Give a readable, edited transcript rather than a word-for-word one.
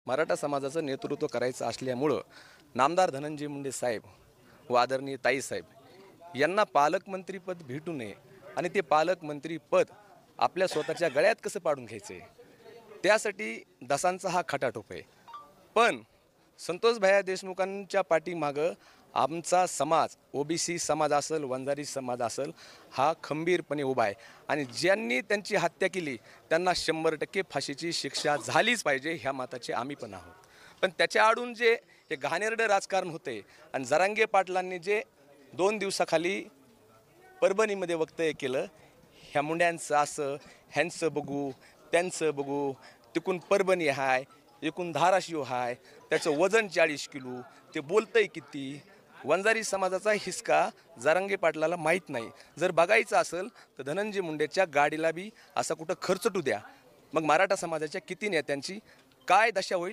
मराठा समाजाचं नेतृत्व करायचं असल्यामुळं नामदार धनंजय मुंडे साहेब व आदरणीय ताईसाहेब यांना पालकमंत्रीपद भेटू नये आणि ते पालकमंत्रीपद आपल्या स्वतःच्या गळ्यात कसं पाडून घ्यायचं आहे त्यासाठी दसांचा हा खटाटोप आहे. पण संतोष भैया देशमुखांच्या पाठीमागं आमचा समाज ओबीसी समाज असेल वंजारी समाज असेल हा खंबीरपणे उभा आहे आणि ज्यांनी त्यांची हत्या केली त्यांना 100% फाशीची शिक्षा झालीच पाहिजे ह्या मताचे आम्ही पण आहोत. पण त्याच्या आडून जे हे घाणेरडं राजकारण होते आणि जरांगे पाटलांनी जे 2 दिवसाखाली परभणीमध्ये वक्तव्य केलं, ह्या मुंड्यांचं असं ह्यांचं बघू त्यांचं बघू, तिकून परभणी हाय एकूण धाराशिव हाय, त्याचं वजन 40 किलो, ते बोलतंय किती. वंजारी समाजाचा हिसका जरांगे पाटलाला माहीत नाही. जर बघायचं असेल तर धनंजय मुंडेच्या गाडीला बी असा कुठं खर्चटू द्या, मग मराठा समाजाच्या किती नेत्यांची काय दशा होईल